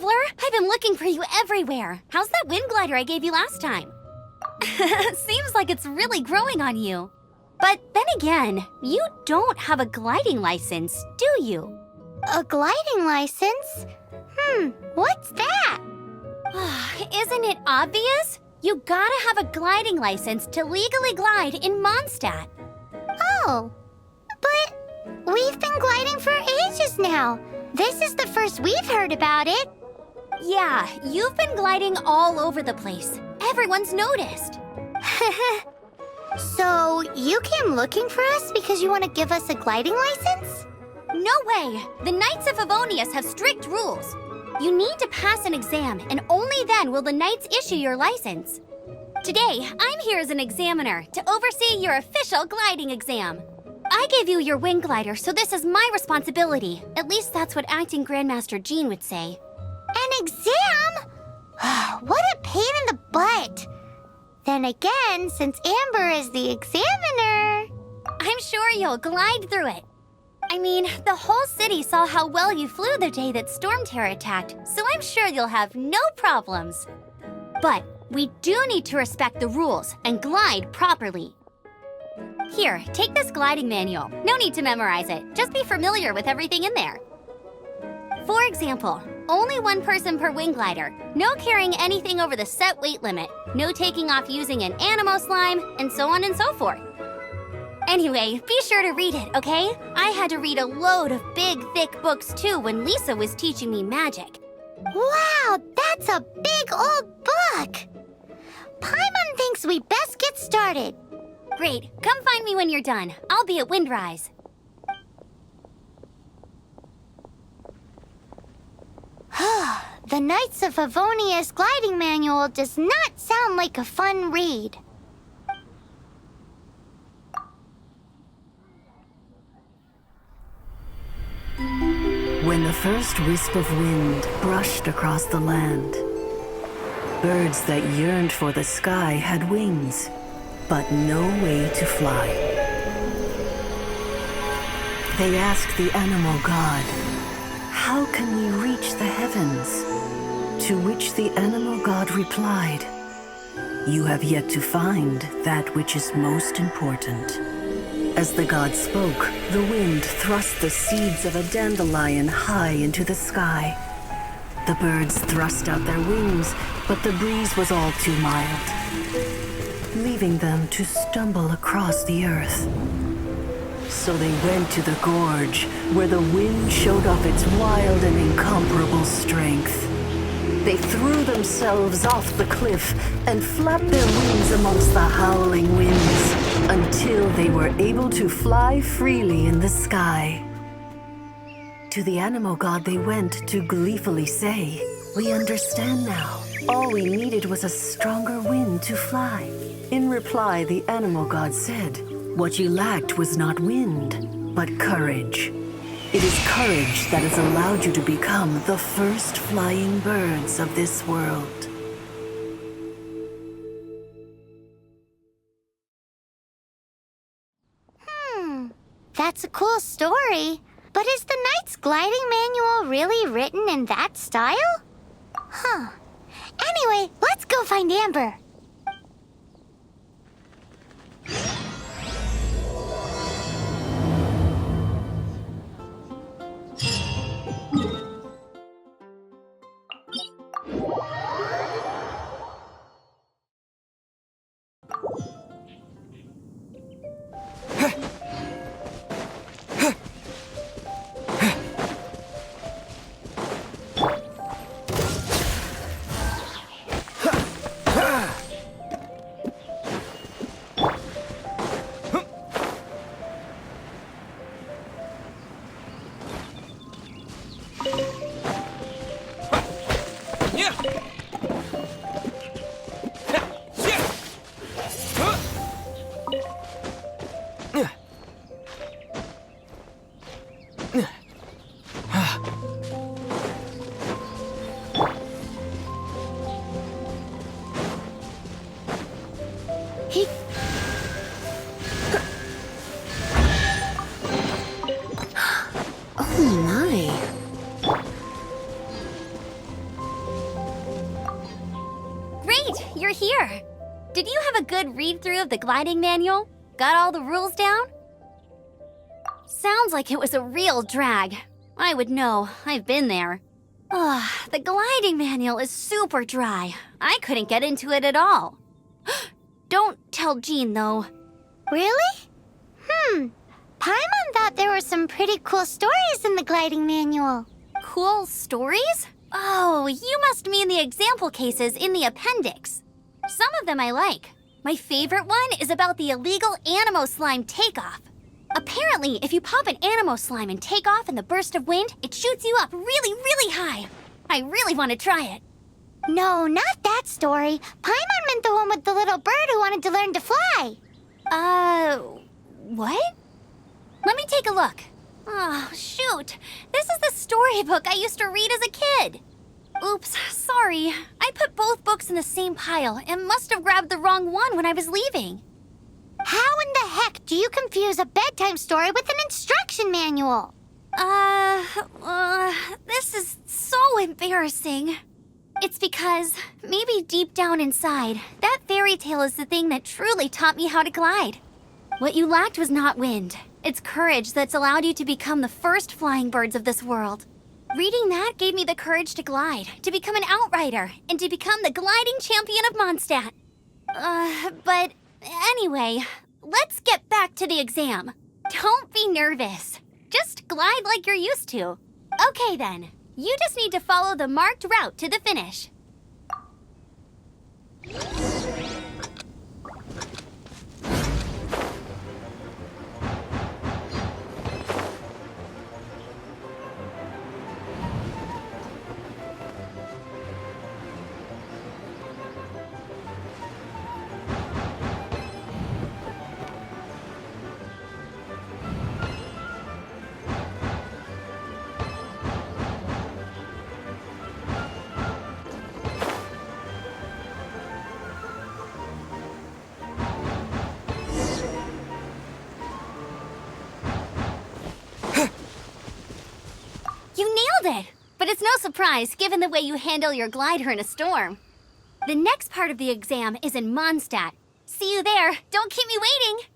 traveler. I've been looking for you everywhere. How's that wind glider I gave you last time? Seems like it's really growing on you. But then again, you don't have a gliding license, do you? A gliding license? What's that? Isn't it obvious? You gotta have a gliding license to legally glide in Mondstadt. Oh, but we've been gliding for ages now. This is the first we've heard about it. Yeah, you've been gliding all over the place. Everyone's noticed. So, you came looking for us because you want to give us a gliding license? No way! The Knights of Favonius have strict rules. You need to pass an exam, and only then will the Knights issue your license. Today, I'm here as an examiner to oversee your official gliding exam. I gave you your wing glider, so this is my responsibility. At least that's what Acting Grandmaster Jean would say. An exam? What a pain in the butt. Then again, since Amber is the examiner... I'm sure you'll glide through it. I mean, the whole city saw how well you flew the day that Storm Terror attacked, so I'm sure you'll have no problems. But we do need to respect the rules and glide properly. Here, take this gliding manual. No need to memorize it. Just be familiar with everything in there. For example, only one person per wing glider, no carrying anything over the set weight limit, no taking off using an animo slime, and so on and so forth. Anyway, be sure to read it, okay? I had to read a load of big, thick books too when Lisa was teaching me magic. Wow, that's a big old book! Paimon thinks we best get started. Great, come find me when you're done. I'll be at Windrise. The Knights of Favonius gliding manual does not sound like a fun read. When the first wisp of wind brushed across the land, birds that yearned for the sky had wings, but no way to fly. They asked the animal god, "How can we reach the heavens?" To which the animal god replied, "You have yet to find that which is most important." As the god spoke, the wind thrust the seeds of a dandelion high into the sky. The birds thrust out their wings, but the breeze was all too mild, leaving them to stumble across the earth. So they went to the gorge, where the wind showed off its wild and incomparable strength. They threw themselves off the cliff and flapped their wings amongst the howling winds until they were able to fly freely in the sky. To the animal god they went to gleefully say, "We understand now. All we needed was a stronger wind to fly." In reply, the animal god said, "What you lacked was not wind, but courage. It is courage that has allowed you to become the first flying birds of this world." That's a cool story. But is the Knight's gliding manual really written in that style? Anyway, let's go find Amber. read-through of the gliding manual? Got all the rules down? Sounds like it was a real drag. I would know. I've been there. Ugh, the gliding manual is super dry. I couldn't get into it at all. Don't tell Jean, though. Really? Paimon thought there were some pretty cool stories in the gliding manual. Cool stories? Oh, you must mean the example cases in the appendix. Some of them I like. My favorite one is about the illegal Animo Slime takeoff. Apparently, if you pop an Animo Slime and take off in the burst of wind, it shoots you up really, really high. I really want to try it. No, not that story. Paimon meant the one with the little bird who wanted to learn to fly. What? Let me take a look. Oh, shoot. This is the storybook I used to read as a kid. Oops, sorry. I put both books in the same pile and must have grabbed the wrong one when I was leaving. How in the heck do you confuse a bedtime story with an instruction manual? This is so embarrassing. It's because, maybe deep down inside, that fairy tale is the thing that truly taught me how to glide. What you lacked was not wind. It's courage that's allowed you to become the first flying birds of this world. Reading that gave me the courage to glide, to become an outrider, and to become the gliding champion of Mondstadt. But anyway, let's get back to the exam. Don't be nervous. Just glide like you're used to. Okay then, you just need to follow the marked route to the finish. You nailed it! But it's no surprise, given the way you handle your glider in a storm. The next part of the exam is in Mondstadt. See you there. Don't keep me waiting.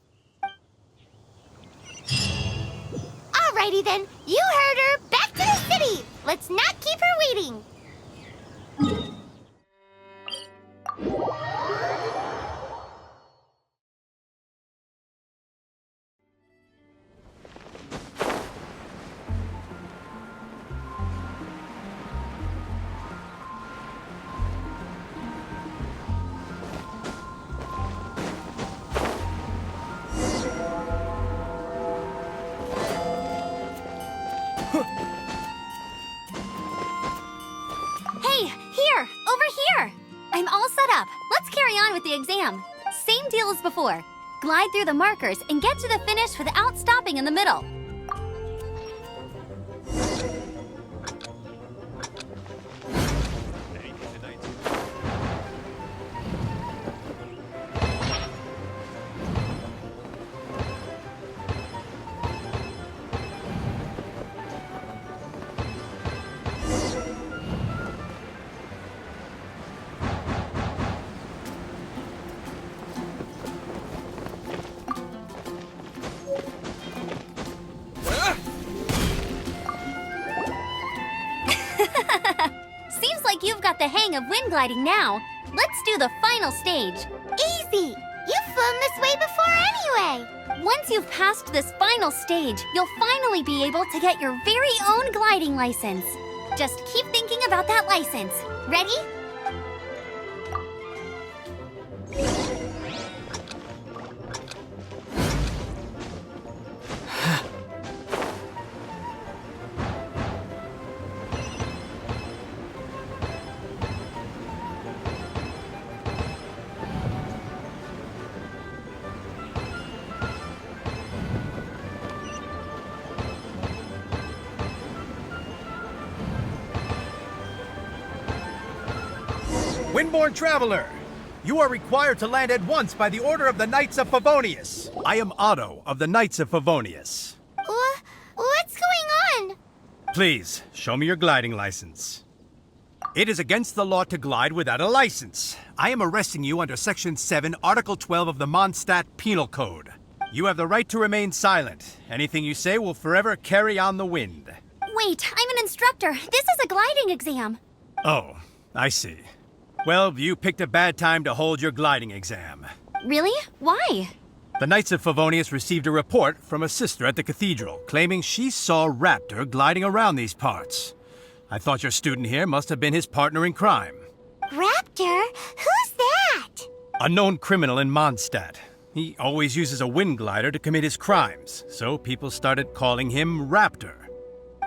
Alrighty then, you heard her. Back to the city. Let's not keep her waiting. Hey, here! Over here! I'm all set up. Let's carry on with the exam. Same deal as before. Glide through the markers and get to the finish without stopping in the middle. Seems like you've got the hang of wind gliding now. Let's do the final stage. Easy. You've flown this way before anyway. Once you've passed this final stage, you'll finally be able to get your very own gliding license. Just keep thinking about that license. Ready? Windborne Traveler, you are required to land at once by the order of the Knights of Favonius. I am Otto of the Knights of Favonius. What's going on? Please, show me your gliding license. It is against the law to glide without a license. I am arresting you under Section 7, Article 12 of the Mondstadt Penal Code. You have the right to remain silent. Anything you say will forever carry on the wind. Wait, I'm an instructor. This is a gliding exam. Oh, I see. Well, you picked a bad time to hold your gliding exam. Really? Why? The Knights of Favonius received a report from a sister at the cathedral claiming she saw Raptor gliding around these parts. I thought your student here must have been his partner in crime. Raptor? Who's that? A known criminal in Mondstadt. He always uses a wind glider to commit his crimes, so people started calling him Raptor.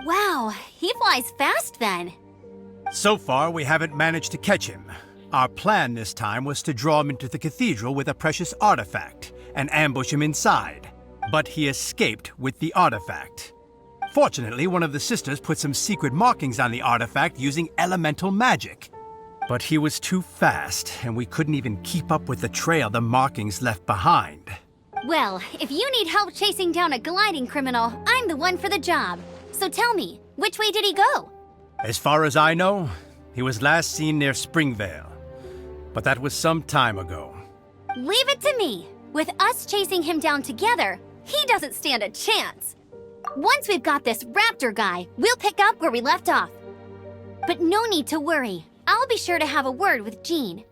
Wow, he flies fast then. So far, we haven't managed to catch him. Our plan this time was to draw him into the cathedral with a precious artifact and ambush him inside. But he escaped with the artifact. Fortunately, one of the sisters put some secret markings on the artifact using elemental magic. But he was too fast, and we couldn't even keep up with the trail the markings left behind. Well, if you need help chasing down a gliding criminal, I'm the one for the job. So tell me, which way did he go? As far as I know, he was last seen near Springvale. But that was some time ago. Leave it to me. With us chasing him down together, he doesn't stand a chance. Once we've got this Raptor guy, we'll pick up where we left off. But no need to worry. I'll be sure to have a word with Jean.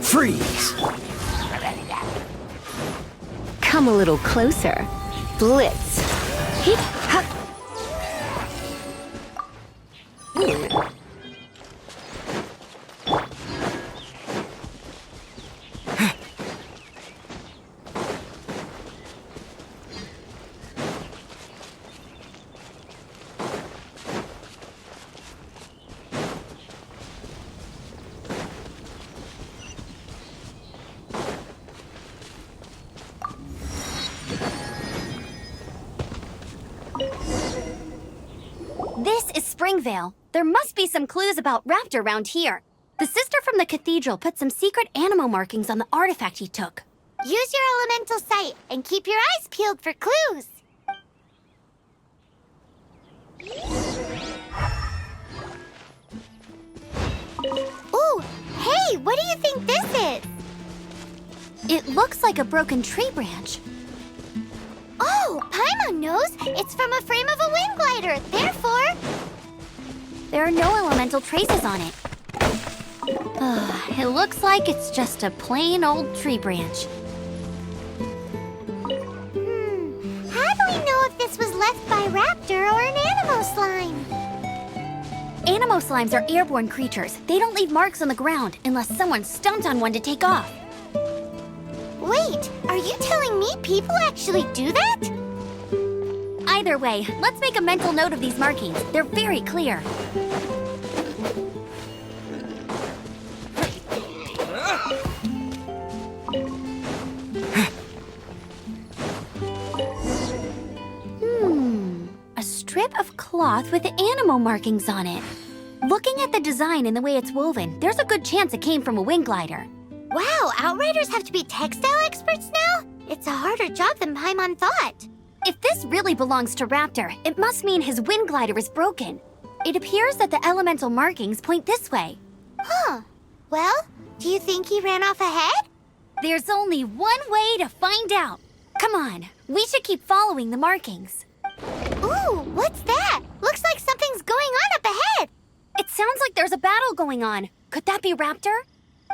Freeze! Come a little closer. Blitz. Hit, ha. This is Springvale. There must be some clues about Raptor around here. The sister from the cathedral put some secret animal markings on the artifact he took. Use your elemental sight and keep your eyes peeled for clues. Ooh, hey, what do you think this is? It looks like a broken tree branch. Oh, Paimon knows. It's from a frame of a wind glider. Therefore, There are no elemental traces on it. It looks like it's just a plain old tree branch. how do we know if this was left by Raptor or an animal slime? Animo slimes are airborne creatures. They don't leave marks on the ground unless someone stomped on one to take off. Wait, are you telling me people actually do that? Either way, let's make a mental note of these markings. They're very clear. A strip of cloth with animo markings on it. Looking at the design and the way it's woven, there's a good chance it came from a wind glider. Wow, Outriders have to be textile experts now? It's a harder job than Paimon thought. If this really belongs to Raptor, it must mean his wind glider is broken. It appears that the elemental markings point this way. Huh. Well, do you think he ran off ahead? There's only one way to find out. Come on, we should keep following the markings. Ooh, what's that? Looks like something's going on up ahead. It sounds like there's a battle going on. Could that be Raptor?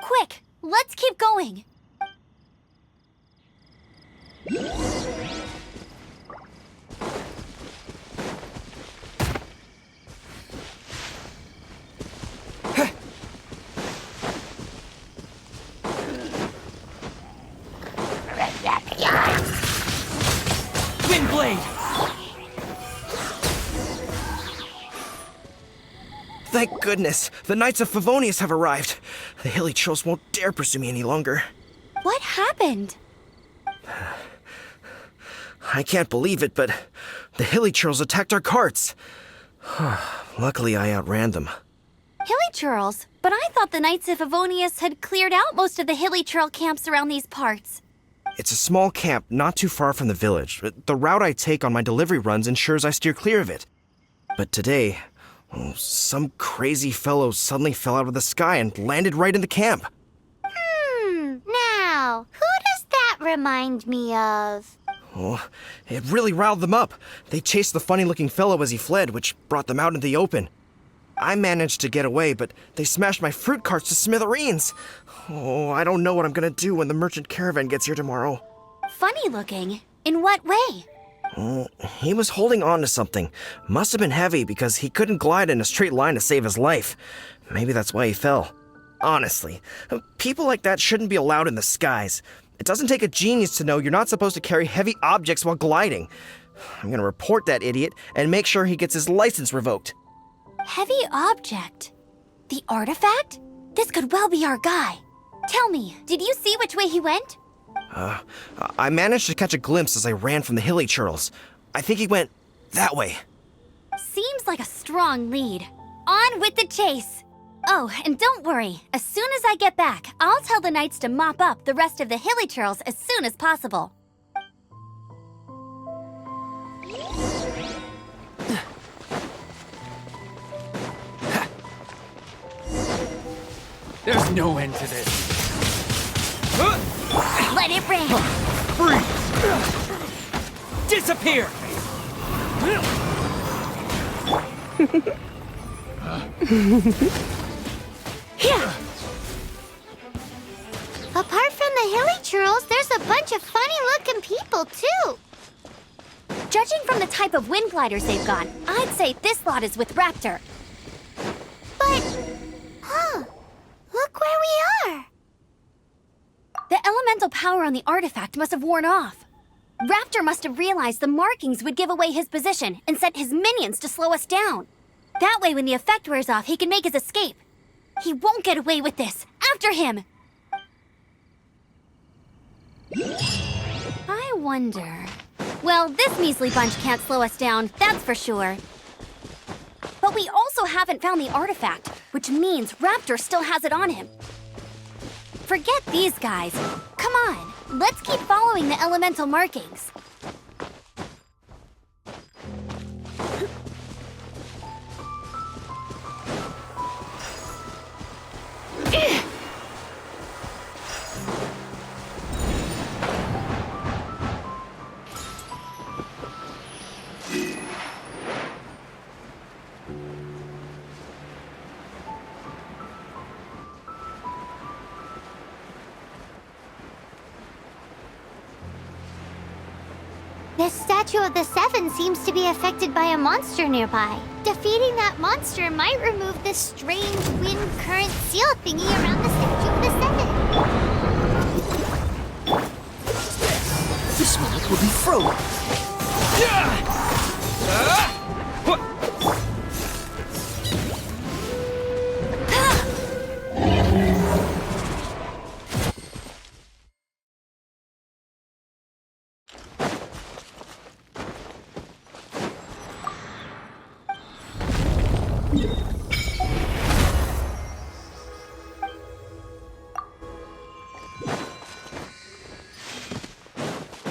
Quick, let's keep going. blade! Thank goodness, the Knights of Favonius have arrived. The hilly trolls won't dare pursue me any longer. What happened? I can't believe it, but the hilly trolls attacked our carts. Luckily, I outran them. Hilly churls? But I thought the Knights of Favonius had cleared out most of the hilly churl camps around these parts. It's a small camp not too far from the village. The route I take on my delivery runs ensures I steer clear of it. But today, some crazy fellow suddenly fell out of the sky and landed right in the camp. Now, who does that remind me of? Oh, it really riled them up. They chased the funny-looking fellow as he fled, which brought them out in the open. I managed to get away, but they smashed my fruit carts to smithereens. Oh, I don't know what I'm gonna do when the merchant caravan gets here tomorrow. Funny looking? In what way? He was holding on to something. Must have been heavy because he couldn't glide in a straight line to save his life. Maybe that's why he fell. Honestly, people like that shouldn't be allowed in the skies. It doesn't take a genius to know you're not supposed to carry heavy objects while gliding. I'm gonna report that idiot and make sure he gets his license revoked. Heavy object? The artifact? This could well be our guy. Tell me, did you see which way he went? I managed to catch a glimpse as I ran from the hilly churls. I think he went that way. Seems like a strong lead. On with the chase! Oh, and don't worry. As soon as I get back, I'll tell the knights to mop up the rest of the hilly churls as soon as possible. There's no end to this. Let it rain! Freeze! Disappear! Apart from the hilly churls, there's a bunch of funny-looking people, too. Judging from the type of wind gliders they've got, I'd say this lot is with Raptor. But, look where we are. The elemental power on the artifact must have worn off. Raptor must have realized the markings would give away his position and sent his minions to slow us down. That way, when the effect wears off, he can make his escape. He won't get away with this. After him! I wonder... Well, this measly bunch can't slow us down, that's for sure. But we also haven't found the artifact, which means Raptor still has it on him. Forget these guys. Come on, let's keep following the elemental markings. This statue of the Seven seems to be affected by a monster nearby. Defeating that monster might remove this strange wind current seal thingy around the statue of the Seven. This one will be frozen.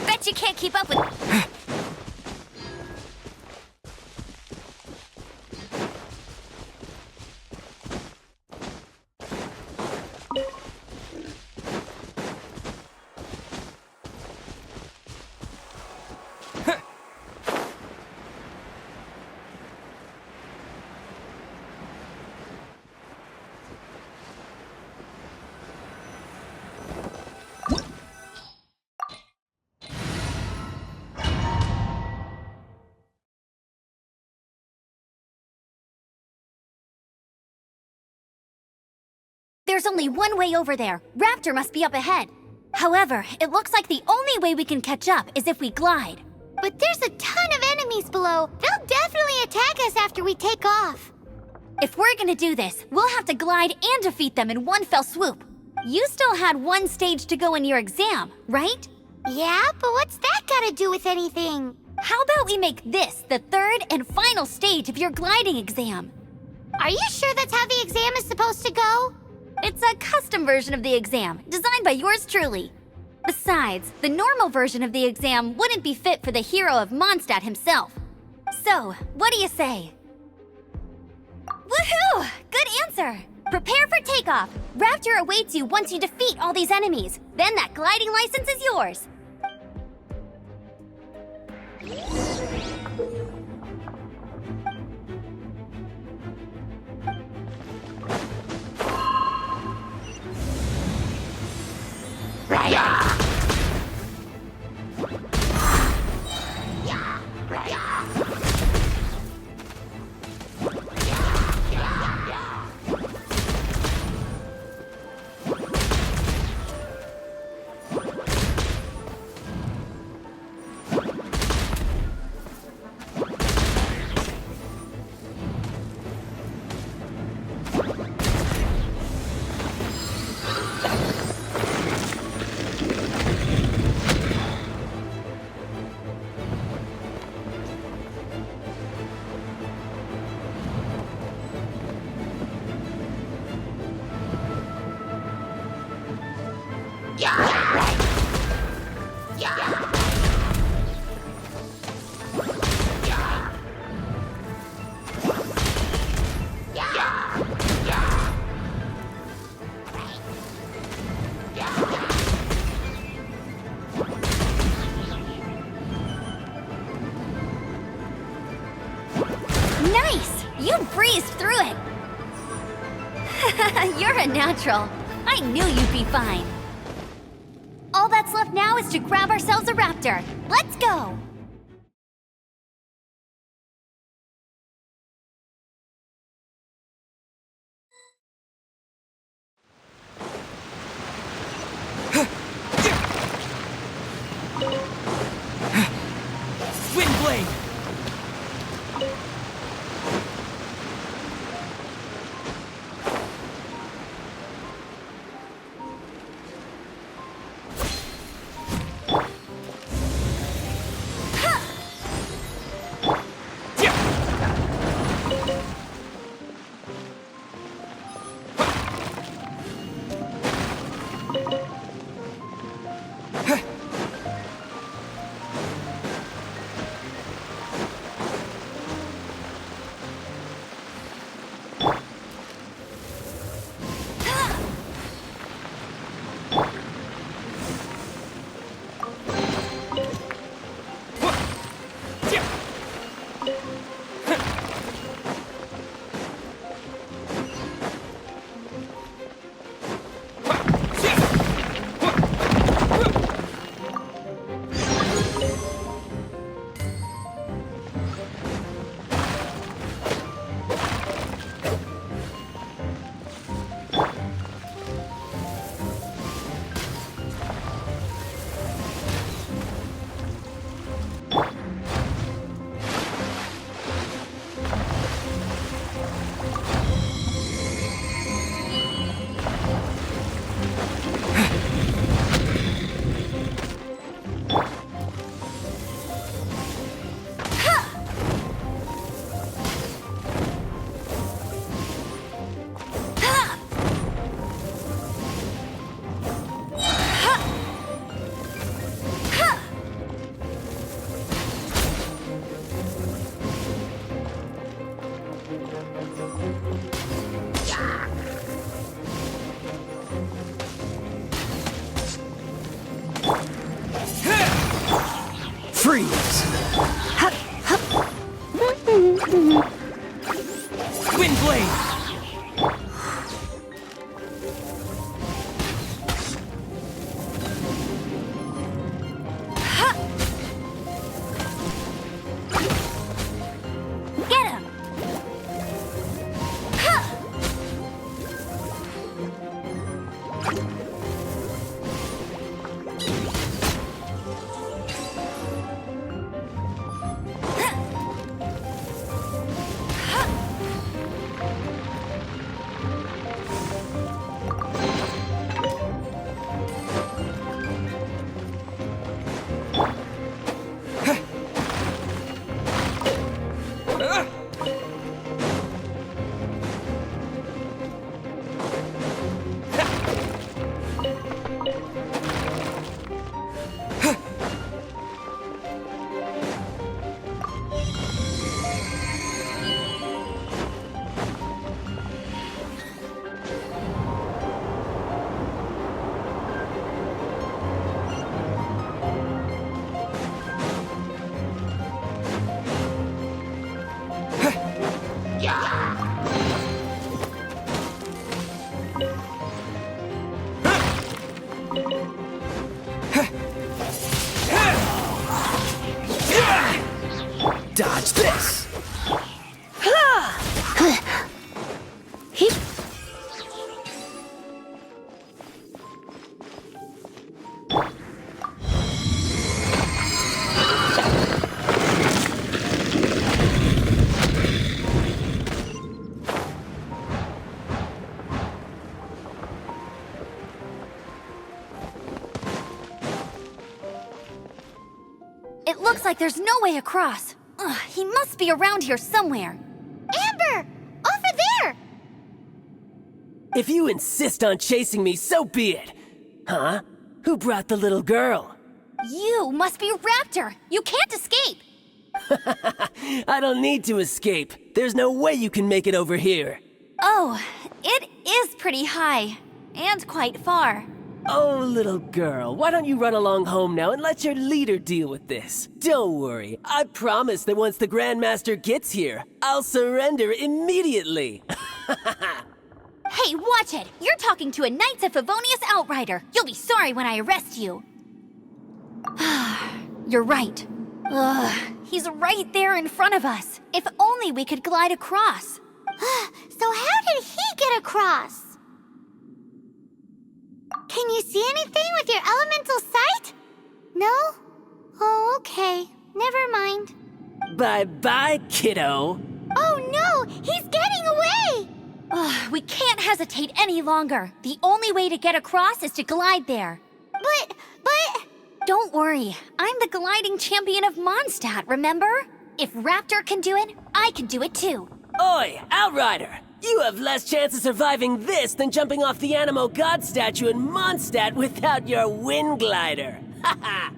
Bet you can't keep up with... There's only one way over there. Raptor must be up ahead. However, it looks like the only way we can catch up is if we glide. But there's a ton of enemies below. They'll definitely attack us after we take off. If we're gonna do this, we'll have to glide and defeat them in one fell swoop. You still had one stage to go in your exam, right? Yeah, but what's that gotta do with anything? How about we make this the third and final stage of your gliding exam? Are you sure that's how the exam is supposed to go? It's a custom version of the exam, designed by yours truly. Besides, the normal version of the exam wouldn't be fit for the hero of Mondstadt himself. So, what do you say? Woohoo! Good answer! Prepare for takeoff. Raptor awaits you once you defeat all these enemies. Then that gliding license is yours. Nice! You breezed through it! You're a natural. I knew you'd be fine. All that's left now is to grab ourselves a raptor. Let's go! Windblade! Freeze! Windblade! Get him! It looks like there's no way across. Ugh, he must be around here somewhere. Amber! Over there! If you insist on chasing me, so be it. Huh? Who brought the little girl? You must be Raptor. You can't escape. I don't need to escape. There's no way you can make it over here. Oh, it is pretty high. And quite far. Oh, little girl, why don't you run along home now and let your leader deal with this? Don't worry, I promise that once the Grandmaster gets here, I'll surrender immediately. Hey, watch it! You're talking to a Knights of Favonius Outrider. You'll be sorry when I arrest you. You're right. Ugh, he's right there in front of us. If only we could glide across. So how did he get across? Can you see anything with your elemental sight? No? Oh, okay. Never mind. Bye-bye, kiddo. Oh no! He's getting away! Ugh, we can't hesitate any longer. The only way to get across is to glide there. But... Don't worry. I'm the gliding champion of Mondstadt, remember? If Raptor can do it, I can do it too. Oi, Outrider! You have less chance of surviving this than jumping off the Animo God statue in Mondstadt without your wind glider. Haha!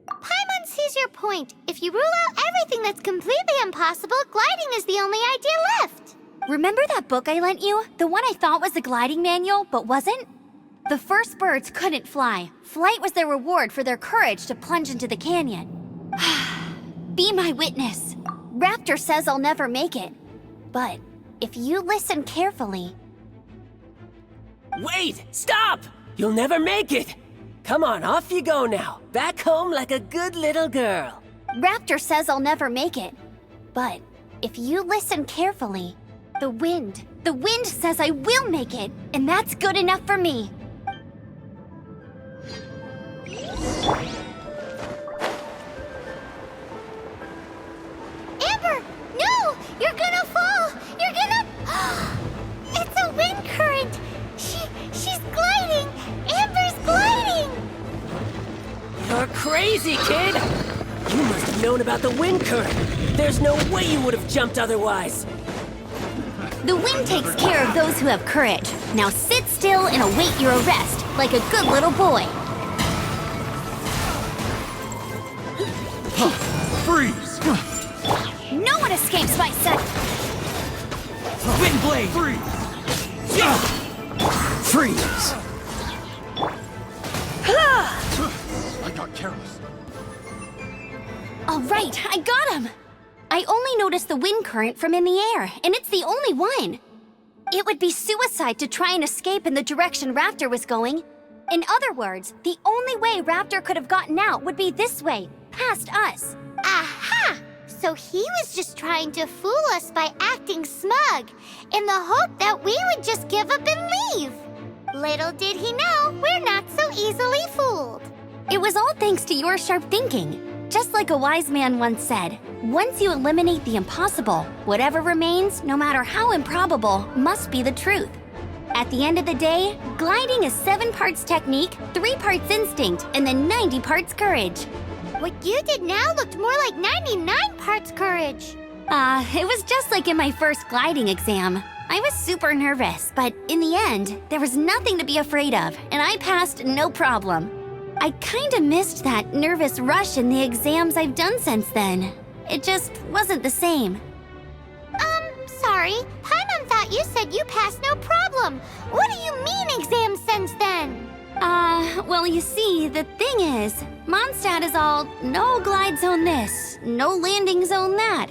Paimon sees your point. If you rule out everything that's completely impossible, gliding is the only idea left. Remember that book I lent you? The one I thought was the gliding manual, but wasn't? The first birds couldn't fly. Flight was their reward for their courage to plunge into the canyon. Be my witness. Raptor says I'll never make it. But if you listen carefully... Wait! Stop! You'll never make it! Come on, off you go now. Back home like a good little girl. Raptor says I'll never make it. But if you listen carefully, the wind says I will make it, and that's good enough for me. Amber! No! You're gonna fall! You're gonna... It's a wind current! She's gliding! Amber's gliding! You're crazy, kid! You must have known about the wind current. There's no way you would have jumped otherwise. The wind takes care of those who have courage. Now sit still and await your arrest, like a good little boy. Freeze! No one escapes my sight. Wind blade! Freeze! I got careless. All right, I got him. I only noticed the wind current from in the air, and it's the only one. It would be suicide to try and escape in the direction Raptor was going. In other words, the only way Raptor could have gotten out would be this way, past us. Aha! So he was just trying to fool us by acting smug, in the hope that we would just give up and leave. Little did he know, we're not so easily fooled. It was all thanks to your sharp thinking. Just like a wise man once said, once you eliminate the impossible, whatever remains, no matter how improbable, must be the truth. At the end of the day, gliding is 7 parts technique, 3 parts instinct, and then 90 parts courage. What you did now looked more like 99 parts courage. It was just like in my first gliding exam. I was super nervous, but in the end, there was nothing to be afraid of, and I passed no problem. I kinda missed that nervous rush in the exams I've done since then. It just wasn't the same. Sorry. Paimon thought you said you passed no problem. What do you mean exams since then? Well, you see, the thing is, Mondstadt is all no glide zone this, no landing zone that.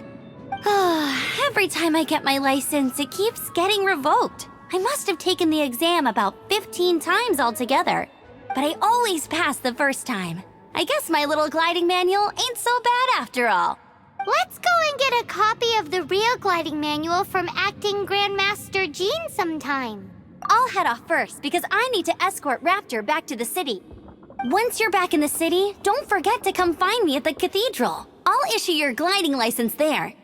Every time I get my license, it keeps getting revoked. I must have taken the exam about 15 times altogether, but I always pass the first time. I guess my little gliding manual ain't so bad after all. Let's go and get a copy of the real gliding manual from Acting Grandmaster Jean sometime. I'll head off first because I need to escort Raptor back to the city. Once you're back in the city, don't forget to come find me at the cathedral. I'll issue your gliding license there.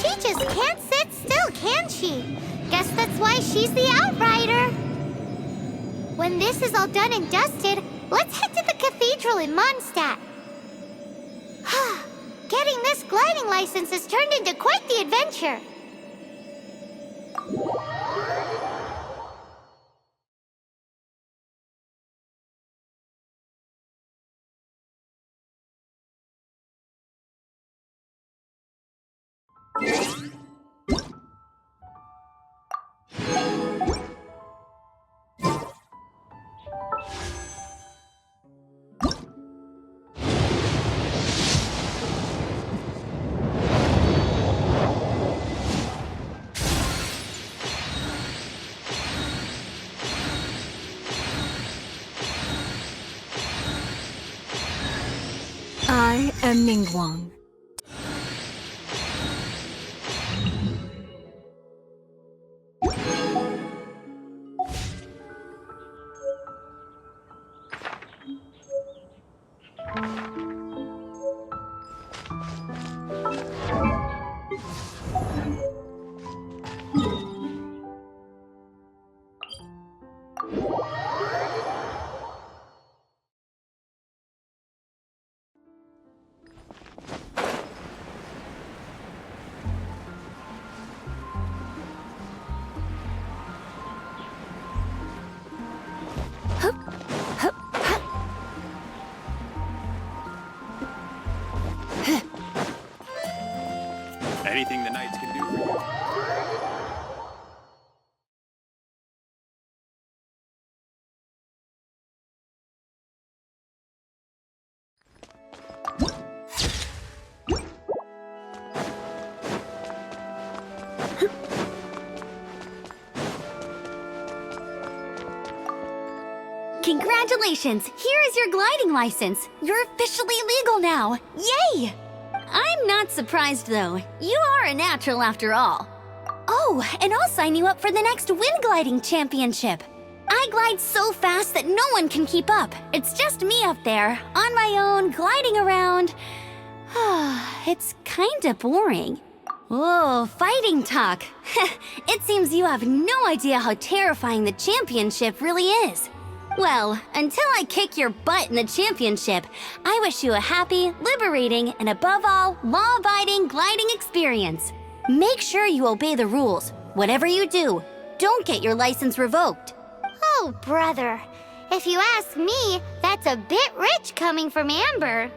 She just can't sit still, can she? Guess that's why she's the Outrider. When this is all done and dusted, let's head to the cathedral in Mondstadt. Getting this gliding license has turned into quite the adventure. I am Ningguang. Anything the knights can do for you? Congratulations! Here is your gliding license. You're officially legal now. Yay! I'm not surprised, though. You are a natural after all. Oh, and I'll sign you up for the next wind gliding championship. I glide so fast that no one can keep up. It's just me up there, on my own, gliding around. It's kinda boring. Whoa, fighting talk. It seems you have no idea how terrifying the championship really is. Well, until I kick your butt in the championship, I wish you a happy, liberating, and above all, law-abiding gliding experience. Make sure you obey the rules. Whatever you do, don't get your license revoked. Oh, brother. If you ask me, that's a bit rich coming from Amber.